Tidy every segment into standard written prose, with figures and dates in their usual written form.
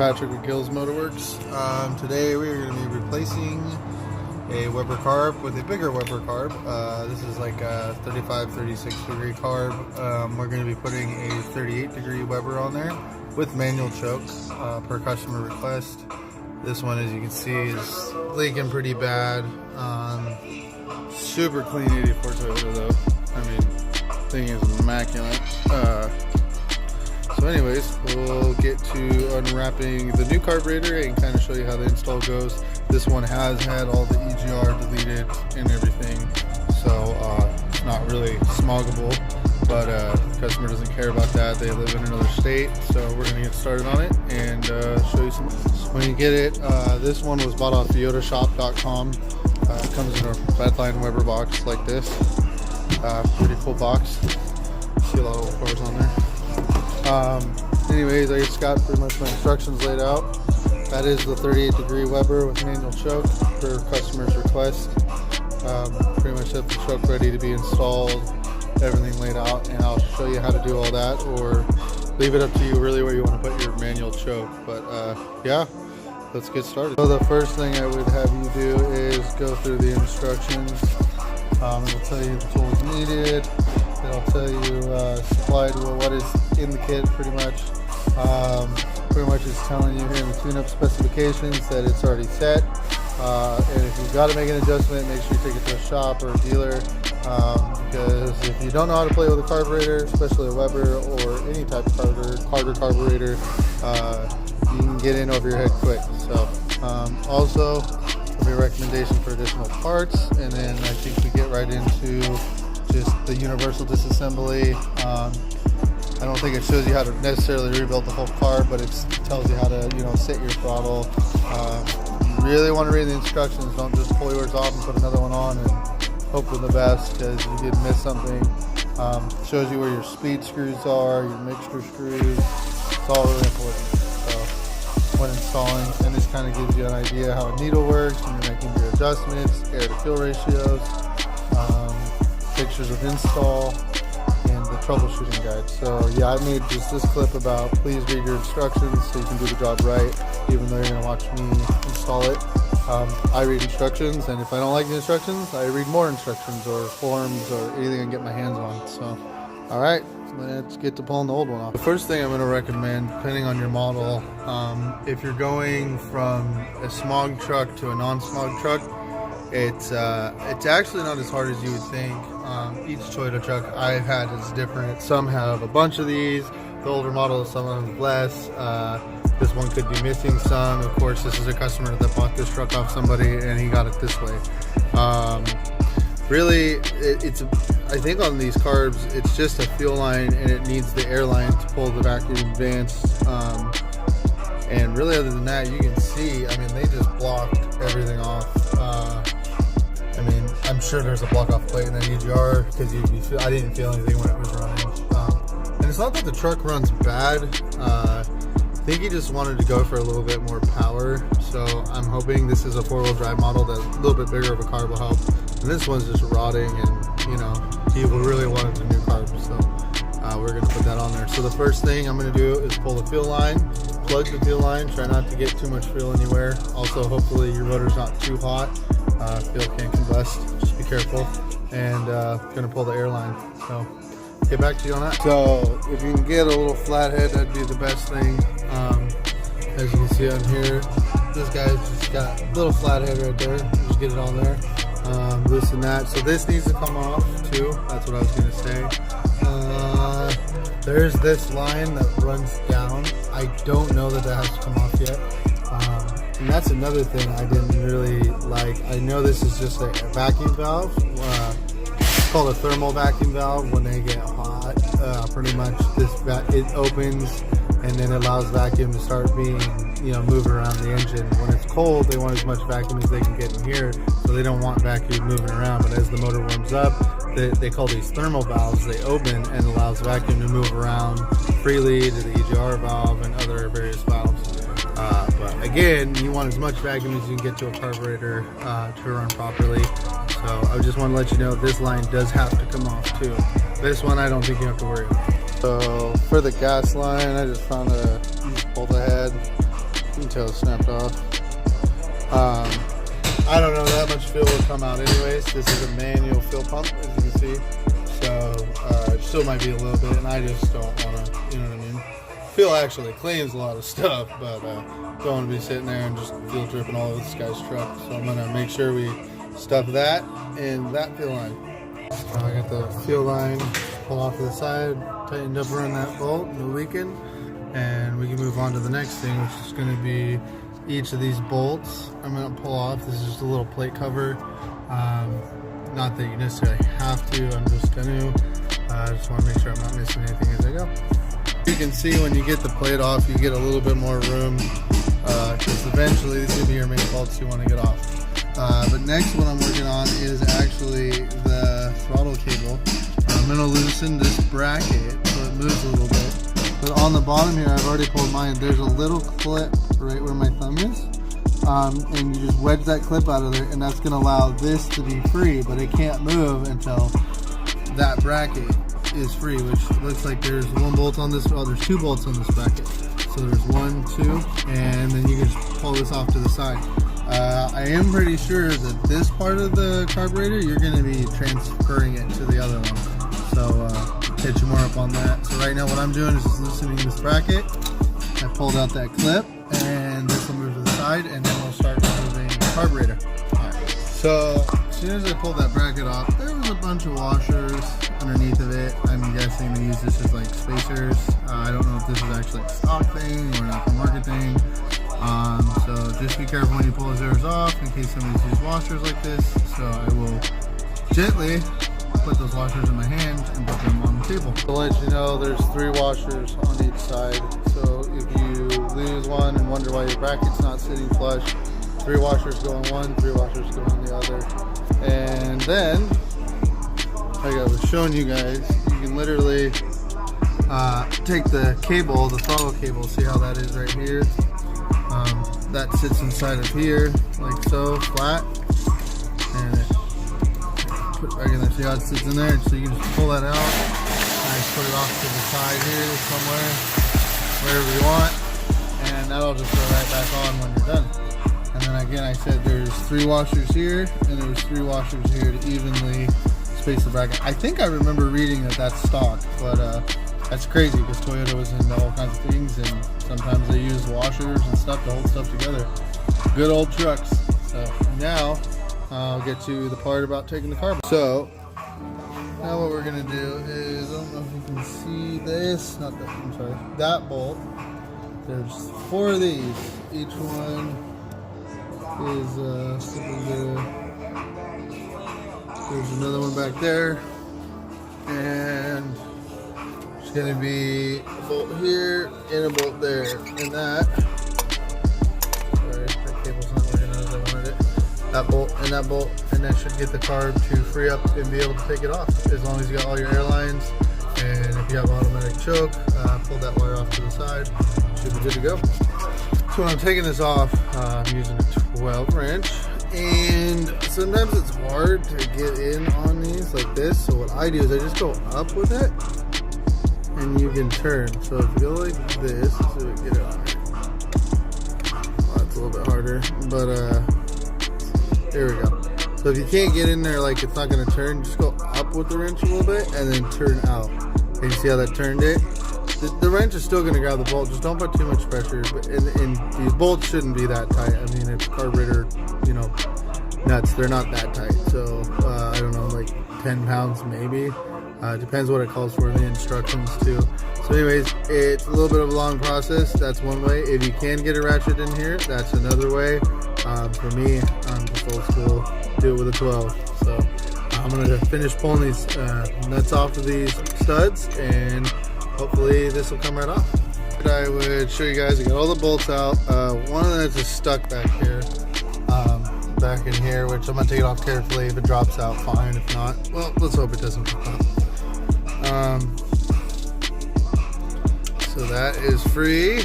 Patrick with Gill's Motorworks. Today we are going to be replacing a Weber carb with a bigger Weber carb. This is like a 35-36 degree carb. We're going to be putting a 38 degree Weber on there with manual choke per customer request. This one, as you can see, is leaking pretty bad. Super clean 84 Toyota though. I mean, thing is immaculate. So anyways, we'll get to unwrapping the new carburetor and kind of show you how the install goes. This one has had all the EGR deleted and everything, so it's not really smoggable, but the customer doesn't care about that. They live in another state, so we're going to get started on it and show you some. When you get it, this one was bought off yodoshop.com. It comes in a Redline Weber box like this. Pretty cool box. See a lot of cars on there. Anyways, I just got pretty much my instructions laid out. That is the 38 degree Weber with manual choke per customer's request. Pretty much have the choke ready to be installed, everything laid out, and I'll show you how to do all that, or leave it up to you really where you want to put your manual choke. But yeah, let's get started. So the first thing I would have you do is go through the instructions. It'll tell you the tools needed. It'll tell you supplied what is in the kit, pretty much. Pretty much it's telling you here in the tune-up specifications that it's already set. And if you've got to make an adjustment, make sure you take it to a shop or a dealer. Because if you don't know how to play with a carburetor, especially a Weber or any type of carburetor, you can get in over your head quick. So also, there'll be a recommendation for additional parts, and then I think we get right into just the universal disassembly. I don't think it shows you how to necessarily rebuild the whole car, but it tells you how to, set your throttle. You really want to read the instructions. Don't just pull yours off and put another one on and hope for the best, because you did miss something. Shows you where your speed screws are, your mixture screws. It's all really important. So when installing, and this kind of gives you an idea how a needle works, and you're making your adjustments, air to fuel ratios, pictures of install, and the troubleshooting guide. So yeah, I made just this clip about please read your instructions so you can do the job right, even though you're going to watch me install it. I read instructions, and if I don't like the instructions, I read more instructions or forms or anything I can get my hands on. So alright, let's get to pulling the old one off. The first thing I'm going to recommend, depending on your model, if you're going from a smog truck to a non-smog truck, it's actually not as hard as you would think. Each Toyota truck I've had is different. Some have a bunch of these. The older models, some of them less. This one could be missing some. Of course, this is a customer that bought this truck off somebody and he got it this way. Really, I think on these carbs, it's just a fuel line, and it needs the air line to pull the vacuum vents. And really, other than that, you can see, I mean, they just blocked everything off. I mean, I'm sure there's a block-off plate in that EGR, because I didn't feel anything when it was running. And it's not that the truck runs bad. I think he just wanted to go for a little bit more power. So I'm hoping this is a four-wheel drive model that's a little bit bigger of a carb will help. And this one's just rotting, and he really wanted the new carb. So we're going to put that on there. So the first thing I'm going to do is pull the fuel line, plug the fuel line, try not to get too much fuel anywhere. Also, hopefully your motor's not too hot. Fuel can combust, just be careful. And going to pull the air line. So get back to you on that. So if you can get a little flathead, that'd be the best thing. As you can see on here, this guy's just got a little flathead right there. Just get it on there. Loosen that. So this needs to come off too. That's what I was going to say. There's this line that runs down. I don't know that has to come off yet. And that's another thing I didn't really like. I know this is just a vacuum valve. It's called a thermal vacuum valve. When they get hot, pretty much it opens and then allows vacuum to start being, moving around the engine. When it's cold, they want as much vacuum as they can get in here, so they don't want vacuum moving around. But as the motor warms up, they call these thermal valves. They open and allows vacuum to move around freely to the EGR valve and other various valves. But again, you want as much vacuum as you can get to a carburetor to run properly. So I just want to let you know this line does have to come off too. This one I don't think you have to worry about. So for the gas line, I just found a bolt head. You can tell it snapped off. I don't know, that much fuel will come out anyways. This is a manual fuel pump, as you can see. So it still might be a little bit, and I just don't want to, you know what I mean? Fuel actually cleans a lot of stuff, but don't want to be sitting there and just fuel dripping all over this guy's truck. So I'm gonna make sure we stuff that in that fuel line. I got the fuel line pulled off to the side, tightened up around that bolt, no leaking, and we can move on to the next thing, which is going to be each of these bolts. I'm going to pull off. This is just a little plate cover. Not that you necessarily have to. I'm just going to. I just want to make sure I'm not missing anything as I go. You can see when you get the plate off, you get a little bit more room because eventually these are going to be your main bolts you want to get off. But next, what I'm working on is actually the throttle cable. I'm going to loosen this bracket so it moves a little bit. But on the bottom here, I've already pulled mine. There's a little clip right where my thumb is. And you just wedge that clip out of there, and that's going to allow this to be free, but it can't move until that bracket is free, which looks like there's one bolt on this. Oh, there's two bolts on this bracket. So there's 1, 2, and then you can just pull this off to the side. I am pretty sure that this part of the carburetor, you're going to be transferring it to the other one. So catch you more up on that. So right now what I'm doing is just loosening this bracket. I pulled out that clip, and this will move to the side, and then we'll start removing the carburetor. Right. So as soon as I pulled that bracket off, there was a bunch of washers underneath of it. I'm guessing they use this as like spacers. I don't know if this is actually a stock thing or an aftermarket thing. So just be careful when you pull yours off in case somebody's used washers like this. So I will gently put those washers in my hand and put them on the table. To let you know, there's 3 washers on each side. So if you lose one and wonder why your bracket's not sitting flush, 3 washers go on one, 3 washers go on the other. And then, like I was showing you guys, you can literally take the cable, the throttle cable, see how that is right here. That sits inside of here, like so, flat. And put it back in there, see how it sits in there? So you can just pull that out, and just put it off to the side here somewhere, wherever you want. And that'll just go right back on when you're done. And then again, I said there's 3 washers here, and there's 3 washers here to evenly space the bracket. I think I remember reading that that's stock, but that's crazy because Toyota was into all kinds of things, and sometimes they use washers and stuff to hold stuff together. Good old trucks. So now I'll get to the part about taking the carb. So now what we're gonna do is, I don't know if you can see this, not that, I'm sorry, that bolt. There's 4 of these. Each one is there's another one back there, and it's gonna be a bolt here and a bolt there, and that, sorry, that cable's not working as I wanted it. That bolt, and that should get the carb to free up and be able to take it off, as long as you got all your air lines. And if you have automatic choke, pull that wire off to the side, should be good to go. So when I'm taking this off, I'm using a 12 wrench, and sometimes it's hard to get in on these like this. So what I do is I just go up with it, and you can turn. So if you go like this, so we get it on there. Well, that's a little bit harder, but there we go. So if you can't get in there, like it's not going to turn, just go up with the wrench a little bit and then turn out. And you see how that turned it? The wrench is still going to grab the bolt. Just don't put too much pressure. But and these bolts shouldn't be that tight. I mean, it's carburetor, you know, nuts. They're not that tight. So I don't know, like 10 pounds maybe. Depends what it calls for in the instructions too. So anyways, it's a little bit of a long process. That's one way. If you can get a ratchet in here, that's another way. For me, I'm just old school. Do it with a 12. So I'm gonna finish pulling these nuts off of these studs, and hopefully this will come right off. I would show you guys, I got all the bolts out. One of them is just stuck back here, back in here, which I'm gonna take it off carefully. If it drops out, fine. If not, well, let's hope it doesn't pop up. So that is free.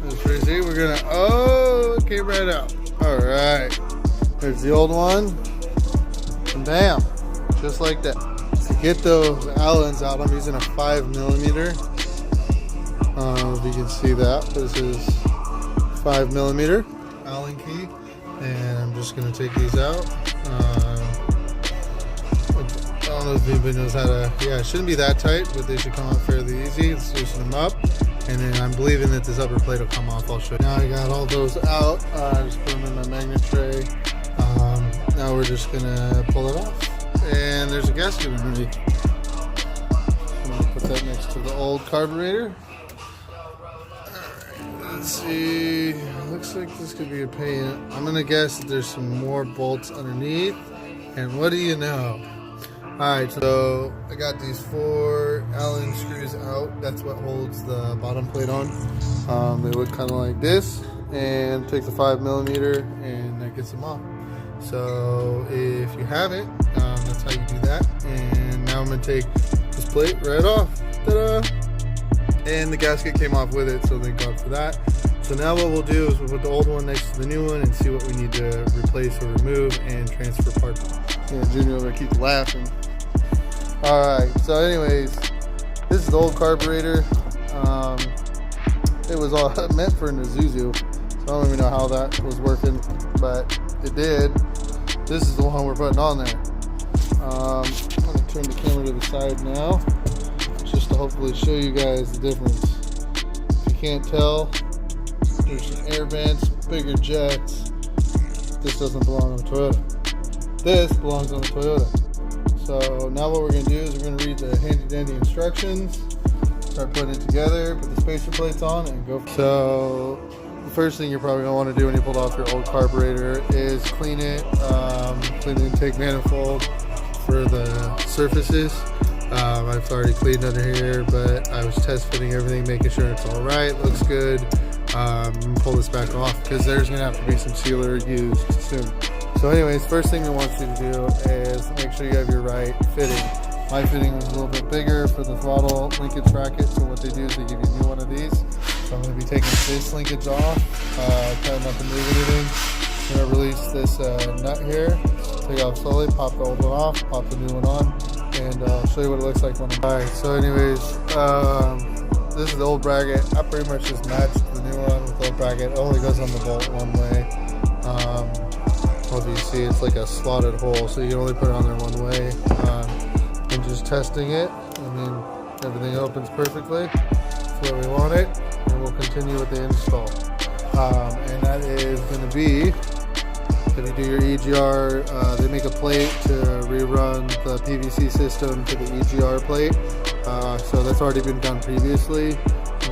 That's free. See, we're gonna, oh, it came right out. All right, there's the old one, and bam, just like that. To get those Allens out, I'm using a 5mm. If you can see that, this is 5mm Allen key, and I'm just going to take these out. I don't know if anybody knows how to, yeah, it shouldn't be that tight, but they should come out fairly easy. Let's loosen them up, and then I'm believing that this upper plate will come off. I'll show you. Now I got all those out. Just put them in my magnet tray. Now we're just going to pull it off, and there's a gasket underneath. I'm going to put that next to the old carburetor. Let's see, looks like this could be a pain. I'm gonna guess that there's some more bolts underneath, and what do you know? Alright, so I got these 4 Allen screws out. That's what holds the bottom plate on. They look kind of like this, and take the 5mm and that gets them off. So if you have it, that's how you do that. And now I'm gonna take this plate right off. Ta-da! And the gasket came off with it, so thank God for that. So now what we'll do is we'll put the old one next to the new one and see what we need to replace or remove and transfer parts. Yeah, Junior over keeps laughing. Alright, so anyways, this is the old carburetor. It was all meant for an Isuzu, so I don't even know how that was working, but it did. This is the one we're putting on there. I'm going to turn the camera to the side now, just to hopefully show you guys the difference. If you can't tell, there's some air vents, bigger jets. This doesn't belong on the Toyota. This belongs on the Toyota. So now what we're going to do is we're going to read the handy dandy instructions, start putting it together, put the spacer plates on, and go. So the first thing you're probably going to want to do when you pull off your old carburetor is clean it, clean the intake manifold for the surfaces. I've already cleaned under here, but I was test fitting everything, making sure it's all right, looks good. Pull this back off because there's going to have to be some sealer used soon. So anyways, first thing I want you to do is make sure you have your right fitting. My fitting was a little bit bigger for the throttle linkage bracket, so what they do is they give you a new one of these. So I'm going to be taking this linkage off, cutting up and moving it in. I'm going to release this nut here, take it off slowly, pop the old one off, pop the new one on, and I'll show you what it looks like when I'm... Alright, so anyways, this is the old bracket. I pretty much just matched the new one with the old bracket. It only goes on the bolt one way. Well, you see, it's like a slotted hole, so you can only put it on there one way. I'm just testing it. I mean, everything opens perfectly. That's where we want it, and we'll continue with the install. And that is going to be, if you do your EGR, they make a plate to rerun the PVC system to the EGR plate. So that's already been done previously.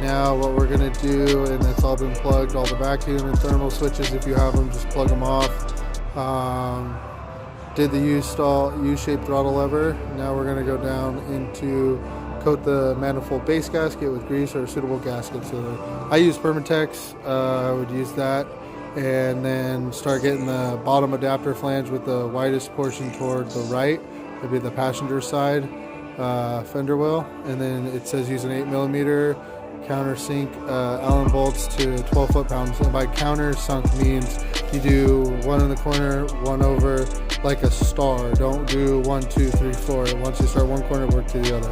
Now what we're going to do, and that's all been plugged, all the vacuum and thermal switches, if you have them, just plug them off. Did the U-shaped throttle lever. Now we're going to go down into coat the manifold base gasket with grease or a suitable gasket sealer. I use Permatex, I would use that, and then start getting the bottom adapter flange with the widest portion toward the right. It'd be the passenger side fender well, and then it says use an 8mm countersink Allen bolts to 12 foot-pounds. And by countersunk means you do one in the corner, one over, like a star. Don't do 1, 2, 3, 4. Once you start one corner, work to the other.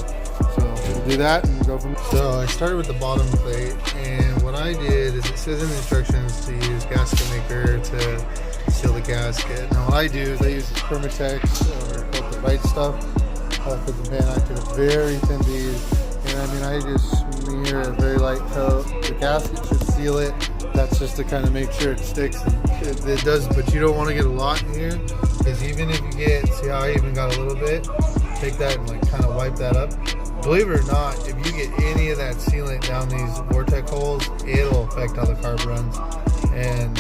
So we'll do that and go from there. So I started with the bottom plate, and what I did is it says in the instructions to use gasket maker to seal the gasket. Now what I do is I use this Permatex or called the right stuff. Put the pan out to a very thin bead, and I mean I just smear a very light coat. The gasket should seal it. That's just to kind of make sure it sticks. It does, but you don't want to get a lot in here, because even if you get, see how I even got a little bit, take that and like kind of wipe that up. Believe it or not, if you get any of that sealant down these vortex holes, it'll affect how the carb runs. And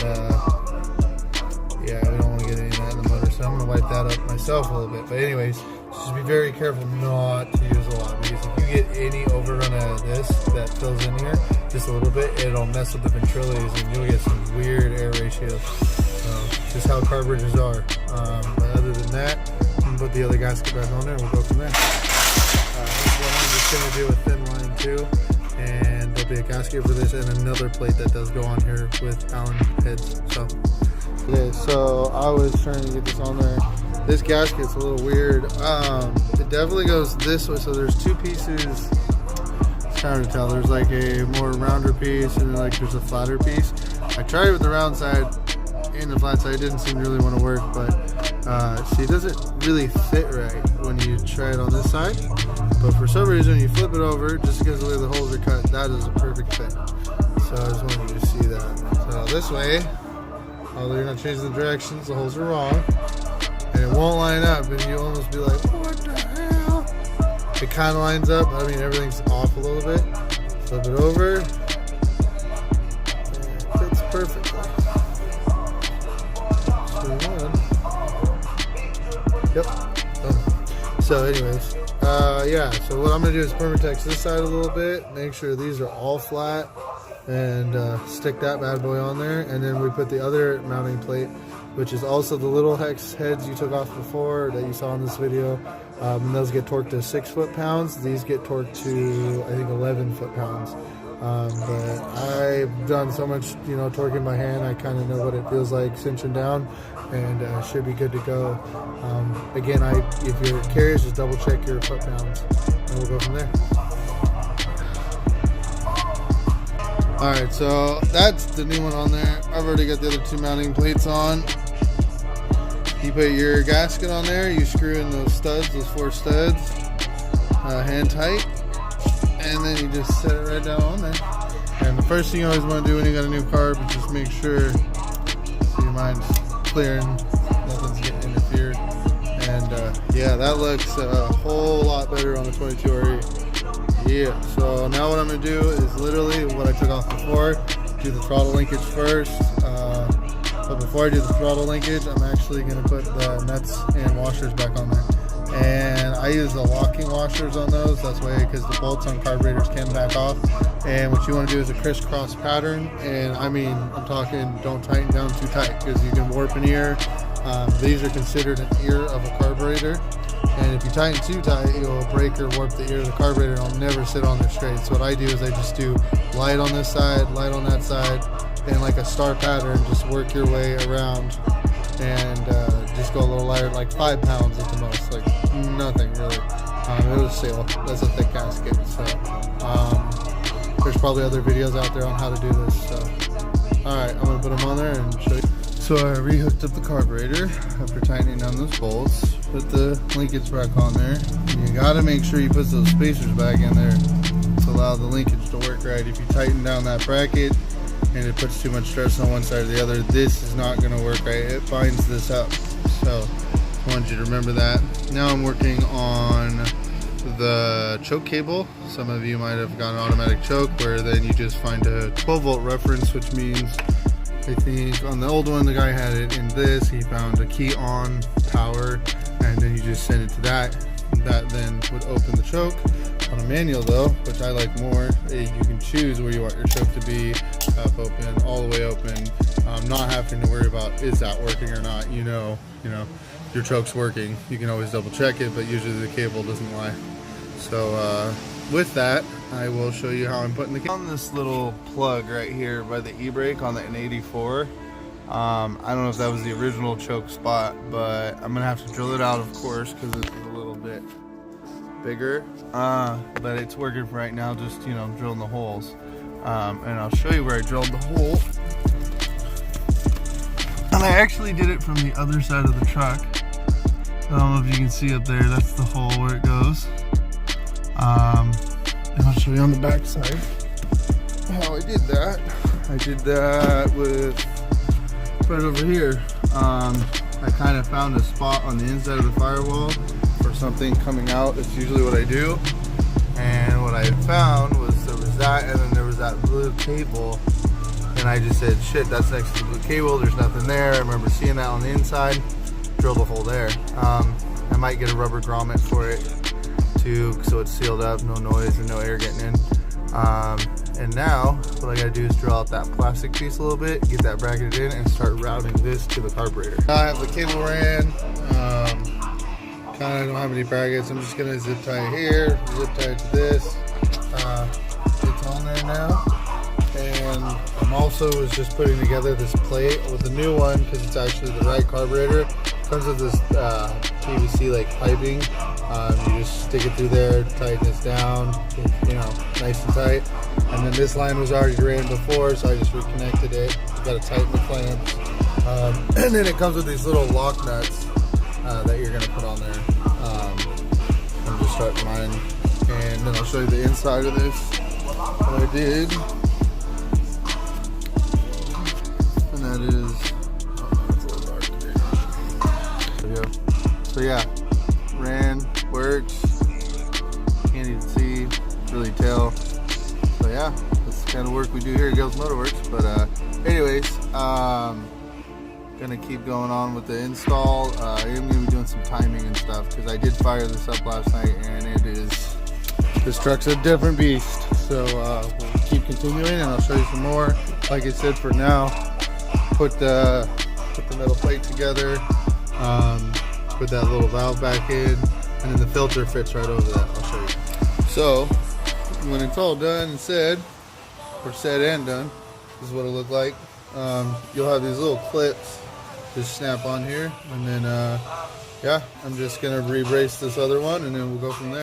yeah, we don't want to get any of that in the motor, so I'm going to wipe that up myself a little bit. But anyways, just be very careful not to use a lot, because if you get any overrun of this that fills in here just a little bit, it'll mess with the ventrilities and you'll get some weird air ratios. Just how carburetors are. But other than that, I'm going to put the other gasket back on there and we'll go from there. This one I'm just going to do a thin line too, and there'll be a gasket for this and another plate that does go on here with Allen heads. So okay, so I was trying to get this on there. This gasket's a little weird. It definitely goes this way, so there's two pieces. it's kind of to tell. There's like a more rounder piece, and then like there's a flatter piece. I tried it with the round side and the flat side. It didn't seem really want to work, but see, it doesn't really fit right when you try it on this side. But for some reason, you flip it over, just because of the way the holes are cut, that is a perfect fit. So I just wanted you to see that. So this way, although you're not changing the directions, the holes are wrong, and it won't line up, and you almost be like, what the hell? It kind of lines up. I mean, everything's off a little bit. Flip it over, and it fits perfectly. Yep. So anyways, yeah, so what I'm gonna do is permatex this side a little bit, make sure these are all flat, and stick that bad boy on there. And then we put the other mounting plate, which is also the little hex heads you took off before that you saw in this video. And those get torqued to 6 foot-pounds. These get torqued to, I think, 11 foot-pounds. But I've done so much, torquing by hand, I kind of know what it feels like cinching down, and should be good to go. Again, if you're curious, just double check your foot-pounds, and we'll go from there. Alright, so that's the new one on there. I've already got the other 2 mounting plates on. You put your gasket on there, you screw in those studs, those 4 studs, hand tight, and then you just set it right down on there. And the first thing you always want to do when you got a new carb is just make sure your mind's clear and nothing's getting interfered. And yeah, that looks a whole lot better on the 22 RE. Yeah, so now what I'm going to do is literally what I took off before, do the throttle linkage first. But before I do the throttle linkage, I'm actually going to put the nuts and washers back on there. And I use the locking washers on those. That's why, because the bolts on carburetors can back off. And what you want to do is a crisscross pattern. And I mean, I'm talking, don't tighten down too tight, because you can warp an ear. These are considered an ear of a carburetor. And if you tighten too tight, you'll break or warp the ear of the carburetor, and it'll never sit on there straight. So what I do is I just do light on this side, light on that side, and like a star pattern, just work your way around, and just go a little lighter, like 5 pounds at the most, like nothing really. It was sail. That's a thick gasket. So there's probably other videos out there on how to do this. So alright, I'm gonna put them on there and show you. So I rehooked up the carburetor after tightening down those bolts. Put the linkage back on there. And you gotta make sure you put those spacers back in there to allow the linkage to work right. If you tighten down that bracket and it puts too much stress on one side or the other, this is not gonna work right. It binds this up. So I want you to remember that. Now I'm working on the choke cable. Some of you might have got an automatic choke where then you just find a 12-volt reference, which means, I think on the old one, the guy had it in this, he found a key on power, and then you just send it to that. That then would open the choke. On a manual though, which I like more, you can choose where you want your choke to be, half open, all the way open, not having to worry about is that working or not. You know, your choke's working. You can always double check it, but usually the cable doesn't lie. So with that, I will show you how I'm putting the cable on this little plug right here by the e-brake on the N84. I don't know if that was the original choke spot, but I'm gonna have to drill it out, of course, because it's a little bit bigger, but it's working for right now, just drilling the holes. And I'll show you where I drilled the hole. And I actually did it from the other side of the truck. I don't know if you can see up there, that's the hole where it goes. And I'll show you on the back side how I did that. I did that with right over here. I kind of found a spot on the inside of the firewall for something coming out. That's usually what I do. And what I found was there was that, and then there was that blue cable. And I just said, shit, that's next to the blue cable. There's nothing there. I remember seeing that on the inside. Drilled a hole there. I might get a rubber grommet for it too, so it's sealed up, no noise and no air getting in. And now what I gotta do is drill out that plastic piece a little bit, get that bracketed in, and start routing this to the carburetor. Now I have the cable ran. Kind of don't have any brackets. I'm just gonna zip tie here, zip tie to this. It's on there now, and and I'm also was just putting together this plate with a new one because it's actually the right carburetor. It comes with this PVC like piping. You just stick it through there, tighten this down, you know, nice and tight. And then this line was already ran before, so I just reconnected it. You got to tighten the clamps, and then it comes with these little lock nuts that you're gonna put on there. I'm just starting mine, and then I'll show you the inside of this. What I did, and that is, oh, it's a little dark today. There we go. So yeah, ran, works. Can't even see, really tell. So yeah, that's the kind of work we do here at Gales Motorworks. But anyways, gonna keep going on with the install. I am gonna be doing some timing and stuff because I did fire this up last night, and it is, this truck's a different beast. So we'll keep continuing, and I'll show you some more. Like I said, for now, put the metal plate together, put that little valve back in, and then the filter fits right over that. I'll show you. So when it's all done and said, or said and done, this is what it looked like. You'll have these little clips just snap on here, and then yeah, I'm just gonna re-brace this other one, and then we'll go from there.